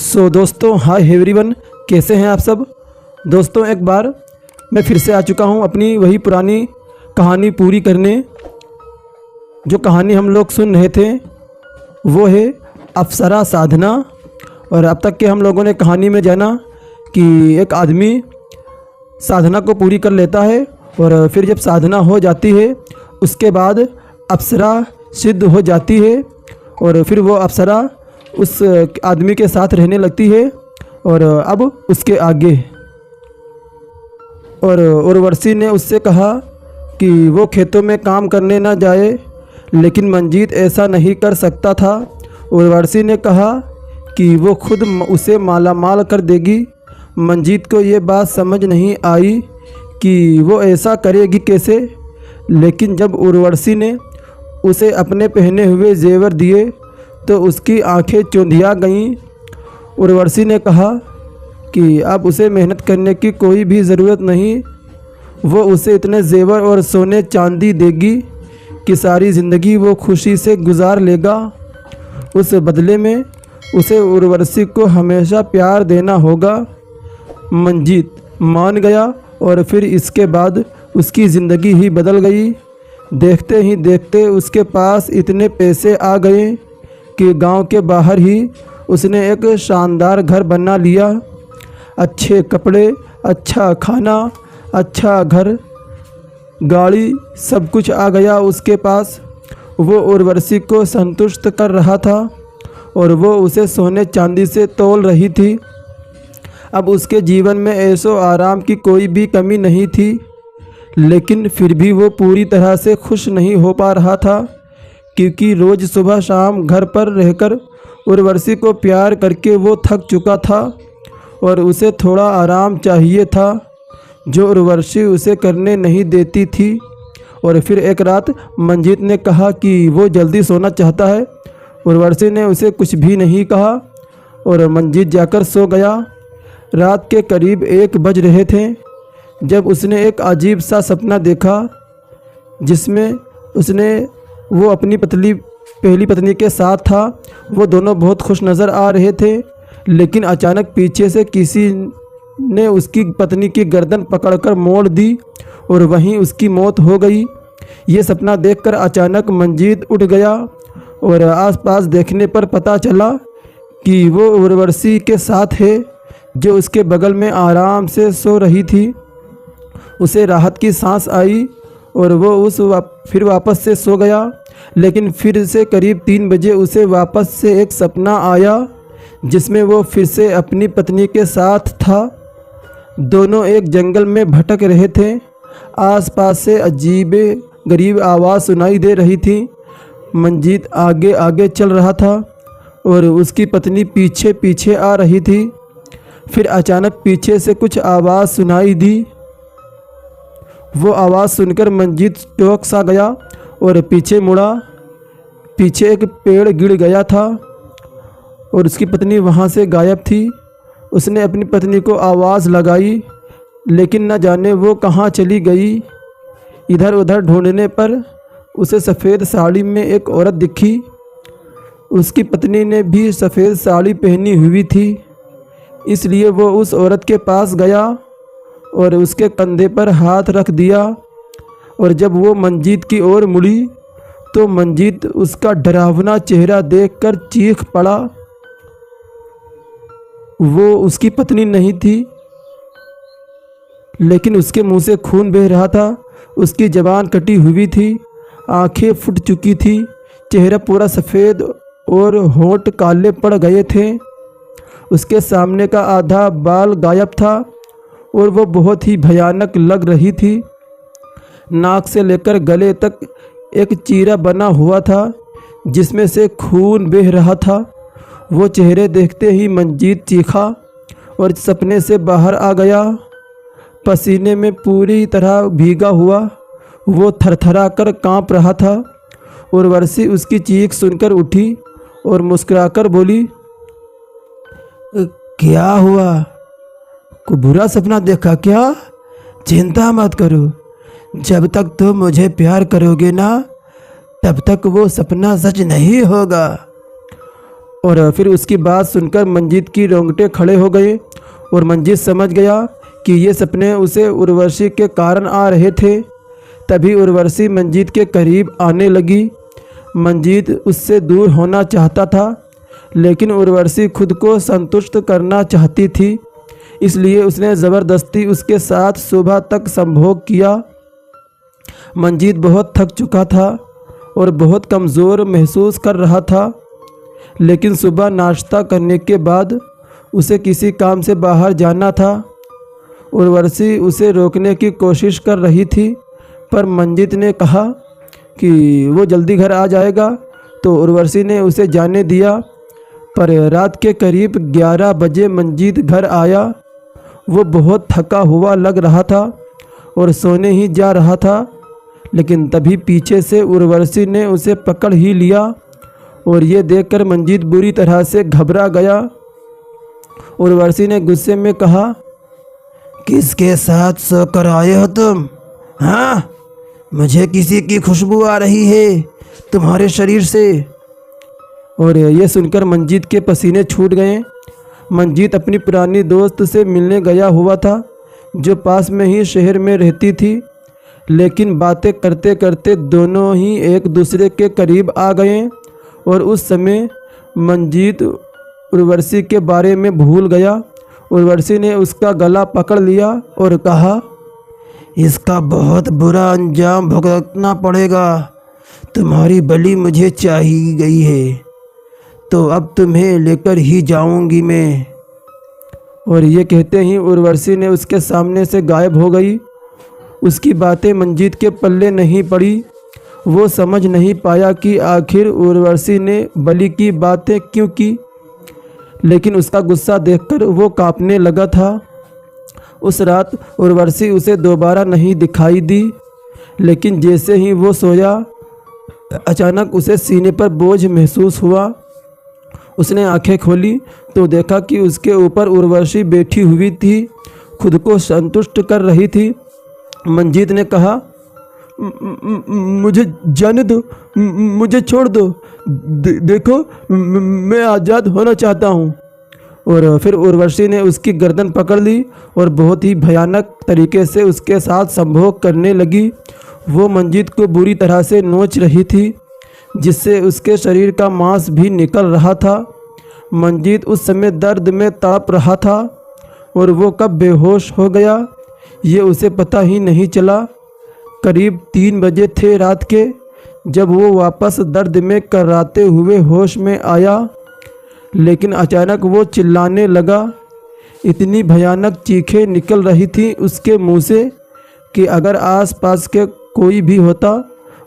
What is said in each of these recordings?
दोस्तों, hi everyone, कैसे हैं आप सब। दोस्तों, एक बार मैं फिर से आ चुका हूं अपनी वही पुरानी कहानी पूरी करने। जो कहानी हम लोग सुन रहे थे वो है अप्सरा साधना। और अब तक के हम लोगों ने कहानी में जाना कि एक आदमी साधना को पूरी कर लेता है और फिर जब साधना हो जाती है उसके बाद अप्सरा सिद्ध हो जाती है और फिर वो अप्सरा उस आदमी के साथ रहने लगती है। और अब उसके आगे और उर्वशी ने उससे कहा कि वो खेतों में काम करने ना जाए, लेकिन मंजीत ऐसा नहीं कर सकता था। उर्वशी ने कहा कि वो खुद उसे मालामाल कर देगी। मंजीत को ये बात समझ नहीं आई कि वो ऐसा करेगी कैसे, लेकिन जब उर्वशी ने उसे अपने पहने हुए जेवर दिए तो उसकी आंखें चौंधिया गईं। उर्वशी ने कहा कि अब उसे मेहनत करने की कोई भी ज़रूरत नहीं, वो उसे इतने जेवर और सोने चांदी देगी कि सारी ज़िंदगी वो खुशी से गुजार लेगा। उस बदले में उसे उर्वशी को हमेशा प्यार देना होगा। मंजीत मान गया और फिर इसके बाद उसकी ज़िंदगी ही बदल गई। देखते ही देखते उसके पास इतने पैसे आ गए कि गांव के बाहर ही उसने एक शानदार घर बना लिया। अच्छे कपड़े, अच्छा खाना, अच्छा घर, गाड़ी, सब कुछ आ गया उसके पास। वो उर्वशी को संतुष्ट कर रहा था और वो उसे सोने चांदी से तौल रही थी। अब उसके जीवन में ऐशो आराम की कोई भी कमी नहीं थी, लेकिन फिर भी वो पूरी तरह से खुश नहीं हो पा रहा था, क्योंकि रोज़ सुबह शाम घर पर रहकर उर्वशी को प्यार करके वो थक चुका था और उसे थोड़ा आराम चाहिए था, जो उर्वशी उसे करने नहीं देती थी। और फिर एक रात मंजीत ने कहा कि वो जल्दी सोना चाहता है। उर्वशी ने उसे कुछ भी नहीं कहा और मंजीत जाकर सो गया। रात के करीब 1 बज रहे थे जब उसने एक अजीब सा सपना देखा, जिसमें वो अपनी पहली पत्नी के साथ था। वो दोनों बहुत खुश नज़र आ रहे थे, लेकिन अचानक पीछे से किसी ने उसकी पत्नी की गर्दन पकड़कर मोड़ दी और वहीं उसकी मौत हो गई। ये सपना देखकर अचानक मंजीत उठ गया और आसपास देखने पर पता चला कि वो उर्वशी के साथ है, जो उसके बगल में आराम से सो रही थी। उसे राहत की सांस आई और वो फिर वापस से सो गया। लेकिन फिर से करीब 3 बजे उसे वापस से एक सपना आया, जिसमें वो फिर से अपनी पत्नी के साथ था। दोनों एक जंगल में भटक रहे थे। आसपास से अजीब गरीब आवाज़ सुनाई दे रही थी। मंजीत आगे आगे चल रहा था और उसकी पत्नी पीछे पीछे आ रही थी। फिर अचानक पीछे से कुछ आवाज़ सुनाई दी। वो आवाज़ सुनकर मंजीत चौंक सा गया और पीछे मुड़ा। पीछे एक पेड़ गिर गया था और उसकी पत्नी वहाँ से गायब थी। उसने अपनी पत्नी को आवाज़ लगाई, लेकिन न जाने वो कहाँ चली गई। इधर उधर ढूंढने पर उसे सफ़ेद साड़ी में एक औरत दिखी। उसकी पत्नी ने भी सफ़ेद साड़ी पहनी हुई थी, इसलिए वो उस औरत के पास गया और उसके कंधे पर हाथ रख दिया। और जब वो मंजीत की ओर मुड़ी तो मंजीत उसका डरावना चेहरा देखकर चीख पड़ा। वो उसकी पत्नी नहीं थी, लेकिन उसके मुंह से खून बह रहा था। उसकी ज़बान कटी हुई थी, आंखें फूट चुकी थी, चेहरा पूरा सफ़ेद और होंठ काले पड़ गए थे। उसके सामने का आधा बाल गायब था और वो बहुत ही भयानक लग रही थी। नाक से लेकर गले तक एक चीरा बना हुआ था, जिसमें से खून बह रहा था। वो चेहरे देखते ही मंजीत चीखा और सपने से बाहर आ गया। पसीने में पूरी तरह भीगा हुआ वो थरथरा कर काँप रहा था। उर्वशी उसकी चीख सुनकर उठी और मुस्कुराकर बोली, क्या हुआ? कोई बुरा सपना देखा क्या? चिंता मत करो, जब तक तुम मुझे प्यार करोगे ना, तब तक वो सपना सच नहीं होगा। और फिर उसकी बात सुनकर मंजीत की रोंगटे खड़े हो गए और मंजीत समझ गया कि ये सपने उसे उर्वशी के कारण आ रहे थे। तभी उर्वशी मंजीत के करीब आने लगी। मंजीत उससे दूर होना चाहता था, लेकिन उर्वशी खुद को संतुष्ट करना चाहती थी, इसलिए उसने ज़बरदस्ती उसके साथ सुबह तक संभोग किया। मंजीत बहुत थक चुका था और बहुत कमज़ोर महसूस कर रहा था, लेकिन सुबह नाश्ता करने के बाद उसे किसी काम से बाहर जाना था। उर्वशी उसे रोकने की कोशिश कर रही थी, पर मंजीत ने कहा कि वो जल्दी घर आ जाएगा, तो उर्वशी ने उसे जाने दिया। पर रात के करीब 11 बजे मंजीत घर आया। वो बहुत थका हुआ लग रहा था और सोने ही जा रहा था, लेकिन तभी पीछे से उर्वशी ने उसे पकड़ ही लिया और ये देखकर मंजीत बुरी तरह से घबरा गया। उर्वशी ने गुस्से में कहा, किसके साथ सोकर आए हो तुम? हाँ, मुझे किसी की खुशबू आ रही है तुम्हारे शरीर से। और ये सुनकर मंजीत के पसीने छूट गए। मंजीत अपनी पुरानी दोस्त से मिलने गया हुआ था, जो पास में ही शहर में रहती थी, लेकिन बातें करते करते दोनों ही एक दूसरे के करीब आ गए और उस समय मंजीत उर्वशी के बारे में भूल गया। उर्वशी ने उसका गला पकड़ लिया और कहा, इसका बहुत बुरा अंजाम भुगतना पड़ेगा। तुम्हारी बलि मुझे चाहिए गई है, तो अब तुम्हें लेकर ही जाऊंगी मैं। और ये कहते ही उर्वशी ने उसके सामने से गायब हो गई। उसकी बातें मंजीत के पल्ले नहीं पड़ी। वो समझ नहीं पाया कि आखिर उर्वशी ने बलि की बातें क्यों की, लेकिन उसका गुस्सा देखकर वो कांपने लगा था। उस रात उर्वशी उसे दोबारा नहीं दिखाई दी, लेकिन जैसे ही वो सोया, अचानक उसे सीने पर बोझ महसूस हुआ। उसने आंखें खोली तो देखा कि उसके ऊपर उर्वशी बैठी हुई थी, खुद को संतुष्ट कर रही थी। मंजीत ने कहा, मुझे जाने दो, मुझे छोड़ दो, देखो मैं आज़ाद होना चाहता हूँ। और फिर उर्वशी ने उसकी गर्दन पकड़ ली और बहुत ही भयानक तरीके से उसके साथ संभोग करने लगी। वो मंजीत को बुरी तरह से नोच रही थी, जिससे उसके शरीर का मांस भी निकल रहा था। मंजीत उस समय दर्द में तड़प रहा था और वो कब बेहोश हो गया ये उसे पता ही नहीं चला। करीब 3 बजे थे रात के, जब वो वापस दर्द में कराते हुए होश में आया, लेकिन अचानक वो चिल्लाने लगा। इतनी भयानक चीखें निकल रही थी उसके मुंह से कि अगर आसपास के कोई भी होता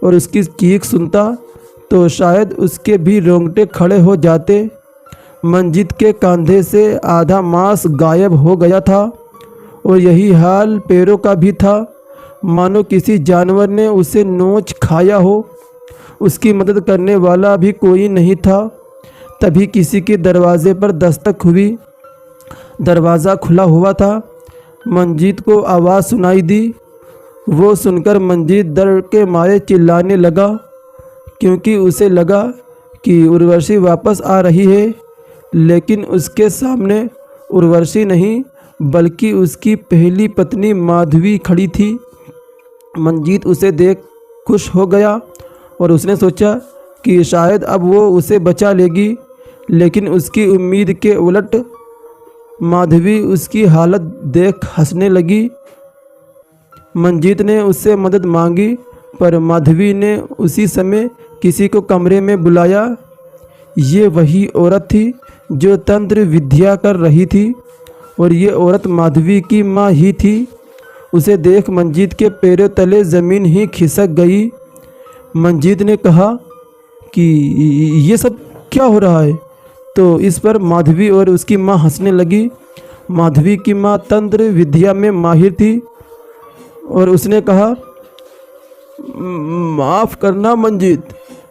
और उसकी चीख सुनता तो शायद उसके भी रोंगटे खड़े हो जाते। मंजीत के कंधे से आधा मांस गायब हो गया था और यही हाल पैरों का भी था, मानो किसी जानवर ने उसे नोच खाया हो। उसकी मदद करने वाला भी कोई नहीं था। तभी किसी के दरवाजे पर दस्तक हुई। दरवाज़ा खुला हुआ था। मंजीत को आवाज़ सुनाई दी। वो सुनकर मंजीत डर के मारे चिल्लाने लगा, क्योंकि उसे लगा कि उर्वशी वापस आ रही है, लेकिन उसके सामने उर्वशी नहीं बल्कि उसकी पहली पत्नी माधवी खड़ी थी। मंजीत उसे देख खुश हो गया और उसने सोचा कि शायद अब वो उसे बचा लेगी, लेकिन उसकी उम्मीद के उलट माधवी उसकी हालत देख हंसने लगी। मंजीत ने उससे मदद मांगी, पर माधवी ने उसी समय किसी को कमरे में बुलाया। ये वही औरत थी जो तंत्र विद्या कर रही थी और ये औरत माधवी की माँ ही थी। उसे देख मंजीत के पैरों तले ज़मीन ही खिसक गई। मंजीत ने कहा कि ये सब क्या हो रहा है, तो इस पर माधवी और उसकी माँ हंसने लगी। माधवी की माँ तंत्र विद्या में माहिर थी और उसने कहा, माफ़ करना मंजीत,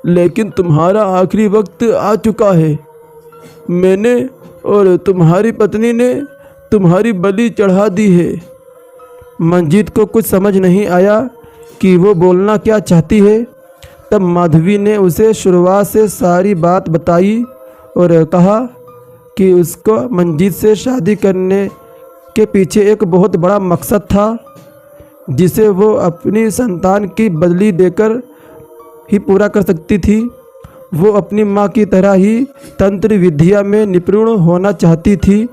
लेकिन तुम्हारा आखिरी वक्त आ चुका है। मैंने और तुम्हारी पत्नी ने तुम्हारी बलि चढ़ा दी है। मंजीत को कुछ समझ नहीं आया कि वो बोलना क्या चाहती है। तब माधवी ने उसे शुरुआत से सारी बात बताई और कहा कि उसको मंजीत से शादी करने के पीछे एक बहुत बड़ा मकसद था, जिसे वो अपनी संतान की बदली देकर ही पूरा कर सकती थी। वो अपनी माँ की तरह ही तंत्र विद्या में निपुण होना चाहती थी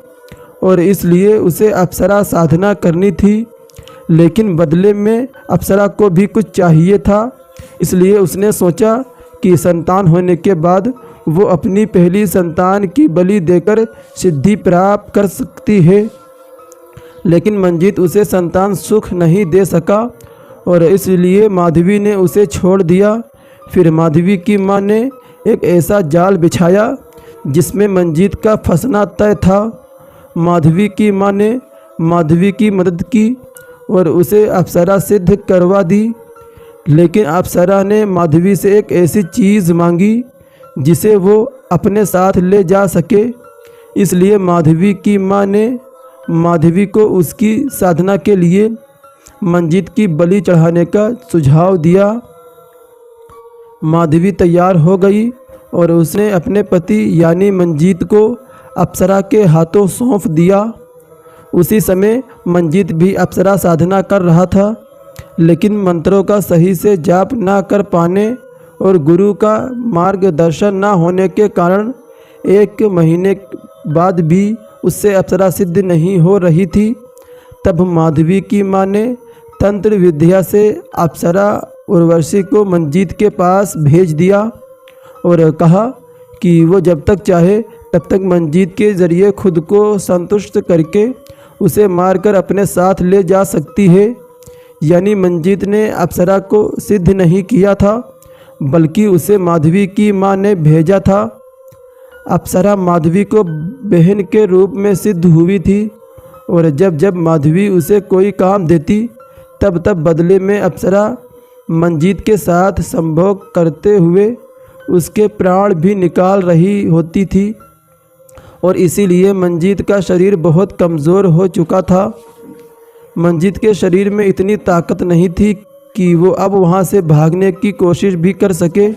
और इसलिए उसे अप्सरा साधना करनी थी, लेकिन बदले में अप्सरा को भी कुछ चाहिए था। इसलिए उसने सोचा कि संतान होने के बाद वो अपनी पहली संतान की बलि देकर सिद्धि प्राप्त कर सकती है। लेकिन मंजीत उसे संतान सुख नहीं दे सका और इसलिए माधवी ने उसे छोड़ दिया। फिर माधवी की माँ ने एक ऐसा जाल बिछाया जिसमें मंजीत का फंसना तय था। माधवी की माँ ने माधवी की मदद की और उसे अप्सरा सिद्ध करवा दी, लेकिन अप्सरा ने माधवी से एक ऐसी चीज़ मांगी जिसे वो अपने साथ ले जा सके। इसलिए माधवी की माँ ने माधवी को उसकी साधना के लिए मंजीत की बलि चढ़ाने का सुझाव दिया। माधवी तैयार हो गई और उसने अपने पति यानी मंजीत को अप्सरा के हाथों सौंप दिया। उसी समय मंजीत भी अप्सरा साधना कर रहा था, लेकिन मंत्रों का सही से जाप ना कर पाने और गुरु का मार्गदर्शन ना होने के कारण 1 महीने बाद भी उससे अप्सरा सिद्ध नहीं हो रही थी। तब माधवी की माँ ने तंत्र विद्या से अप्सरा उर्वशी को मंजीत के पास भेज दिया और कहा कि वो जब तक चाहे तब तक मंजीत के ज़रिए खुद को संतुष्ट करके उसे मारकर अपने साथ ले जा सकती है। यानी मंजीत ने अप्सरा को सिद्ध नहीं किया था, बल्कि उसे माधवी की माँ ने भेजा था। अप्सरा माधवी को बहन के रूप में सिद्ध हुई थी और जब जब माधवी उसे कोई काम देती तब तब बदले में अप्सरा मंजीत के साथ संभोग करते हुए उसके प्राण भी निकाल रही होती थी और इसीलिए मंजीत का शरीर बहुत कमज़ोर हो चुका था। मंजीत के शरीर में इतनी ताकत नहीं थी कि वो अब वहाँ से भागने की कोशिश भी कर सके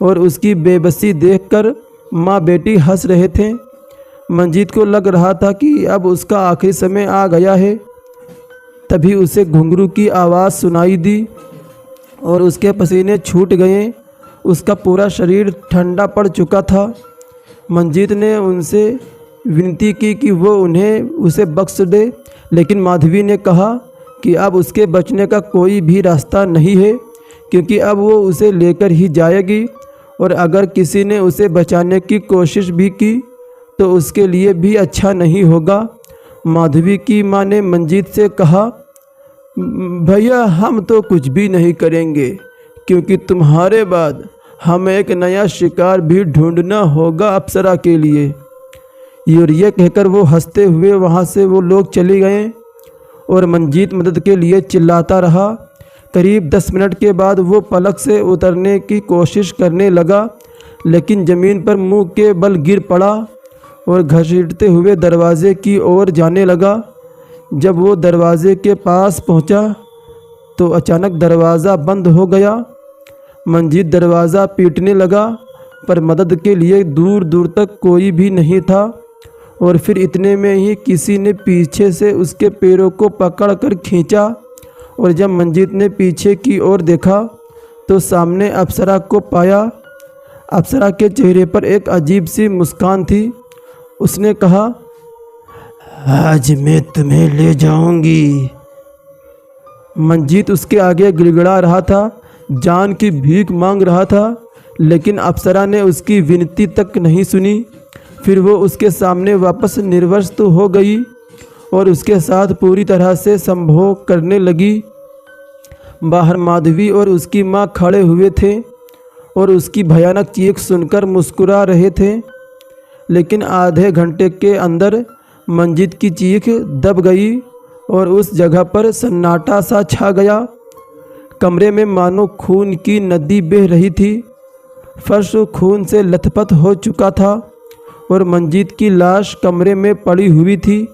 और उसकी बेबसी देखकर माँ बेटी हंस रहे थे। मंजीत को लग रहा था कि अब उसका आखिरी समय आ गया है। तभी उसे घुंघरू की आवाज़ सुनाई दी और उसके पसीने छूट गए। उसका पूरा शरीर ठंडा पड़ चुका था। मंजीत ने उनसे विनती की कि वो उसे बख्श दे, लेकिन माधवी ने कहा कि अब उसके बचने का कोई भी रास्ता नहीं है, क्योंकि अब वो उसे लेकर ही जाएगी और अगर किसी ने उसे बचाने की कोशिश भी की तो उसके लिए भी अच्छा नहीं होगा। माधवी की माँ ने मंजीत से कहा, भैया हम तो कुछ भी नहीं करेंगे, क्योंकि तुम्हारे बाद हमें एक नया शिकार भी ढूंढना होगा अप्सरा के लिए। और ये कहकर वो हंसते हुए वहाँ से वो लोग चले गए और मंजीत मदद के लिए चिल्लाता रहा। करीब 10 मिनट के बाद वो पलक से उतरने की कोशिश करने लगा, लेकिन ज़मीन पर मुंह के बल गिर पड़ा और घसीटते हुए दरवाजे की ओर जाने लगा। जब वो दरवाजे के पास पहुंचा तो अचानक दरवाज़ा बंद हो गया। मंजीत दरवाज़ा पीटने लगा, पर मदद के लिए दूर दूर तक कोई भी नहीं था और फिर इतने में ही किसी ने पीछे से उसके पैरों को पकड़कर खींचा और जब मंजीत ने पीछे की ओर देखा तो सामने अप्सरा को पाया। अप्सरा के चेहरे पर एक अजीब सी मुस्कान थी। उसने कहा, आज मैं तुम्हें ले जाऊंगी। मंजीत उसके आगे गिड़गिड़ा रहा था, जान की भीख मांग रहा था, लेकिन अप्सरा ने उसकी विनती तक नहीं सुनी। फिर वो उसके सामने वापस निर्वस्त हो गई और उसके साथ पूरी तरह से संभोग करने लगी। बाहर माधवी और उसकी माँ खड़े हुए थे और उसकी भयानक चीख सुनकर मुस्कुरा रहे थे, लेकिन आधे घंटे के अंदर मंजीत की चीख दब गई और उस जगह पर सन्नाटा सा छा गया। कमरे में मानो खून की नदी बह रही थी। फर्श खून से लथपथ हो चुका था और मंजीत की लाश कमरे में पड़ी हुई थी।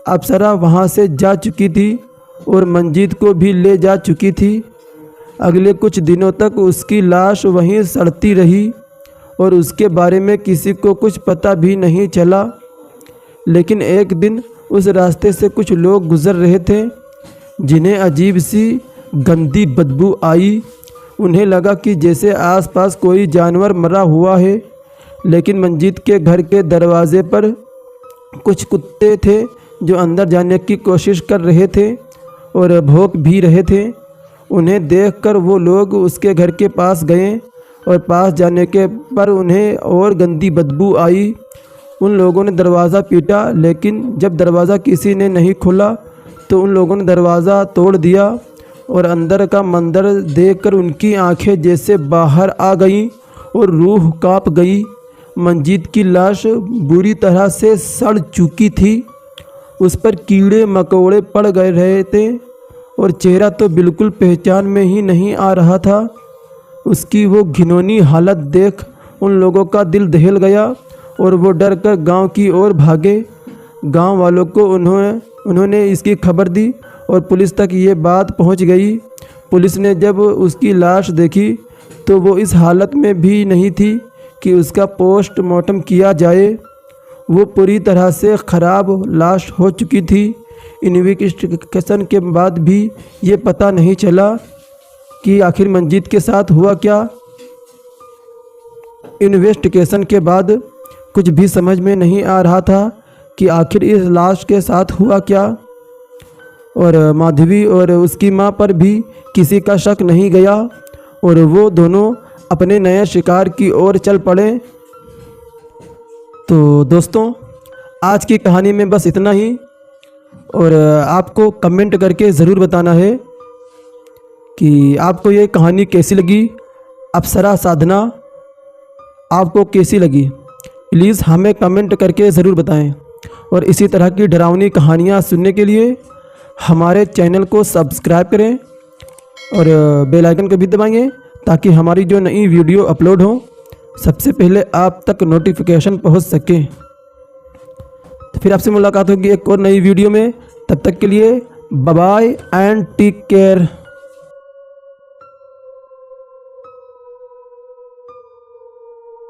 अप्सरा वहाँ से जा चुकी थी और मंजीत को भी ले जा चुकी थी। अगले कुछ दिनों तक उसकी लाश वहीं सड़ती रही और उसके बारे में किसी को कुछ पता भी नहीं चला। लेकिन एक दिन उस रास्ते से कुछ लोग गुज़र रहे थे जिन्हें अजीब सी गंदी बदबू आई। उन्हें लगा कि जैसे आसपास कोई जानवर मरा हुआ है। लेकिन मंजीत के घर के दरवाजे पर कुछ कुत्ते थे जो अंदर जाने की कोशिश कर रहे थे और भौंक भी रहे थे। उन्हें देखकर वो लोग उसके घर के पास गए और पास जाने के पर उन्हें और गंदी बदबू आई। उन लोगों ने दरवाज़ा पीटा, लेकिन जब दरवाज़ा किसी ने नहीं खोला तो उन लोगों ने दरवाज़ा तोड़ दिया और अंदर का मंजर देखकर उनकी आंखें जैसे बाहर आ गईं और रूह कांप गई। मंजीत की लाश बुरी तरह से सड़ चुकी थी। उस पर कीड़े मकोड़े पड़ गए रहे थे और चेहरा तो बिल्कुल पहचान में ही नहीं आ रहा था। उसकी वो घिनौनी हालत देख उन लोगों का दिल दहल गया और वो डर कर गाँव की ओर भागे। गांव वालों को उन्होंने इसकी खबर दी और पुलिस तक ये बात पहुंच गई। पुलिस ने जब उसकी लाश देखी तो वो इस हालत में भी नहीं थी कि उसका पोस्टमार्टम किया जाए। वो पूरी तरह से ख़राब लाश हो चुकी थी। इन्वेस्टिगेशन के बाद भी ये पता नहीं चला कि आखिर मंजीत के साथ हुआ क्या। इन्वेस्टिगेशन के बाद कुछ भी समझ में नहीं आ रहा था कि आखिर इस लाश के साथ हुआ क्या। और माधवी और उसकी मां पर भी किसी का शक नहीं गया और वो दोनों अपने नए शिकार की ओर चल पड़े। तो दोस्तों, आज की कहानी में बस इतना ही। और आपको कमेंट करके ज़रूर बताना है कि आपको ये कहानी कैसी लगी, अप्सरा साधना आपको कैसी लगी। प्लीज़ हमें कमेंट करके ज़रूर बताएं। और इसी तरह की डरावनी कहानियाँ सुनने के लिए हमारे चैनल को सब्सक्राइब करें और बेल आइकन को भी दबाएं ताकि हमारी जो नई वीडियो अपलोड हो सबसे पहले आप तक नोटिफिकेशन पहुंच सके। तो फिर आपसे मुलाकात होगी एक और नई वीडियो में। तब तक के लिए bye bye and take care.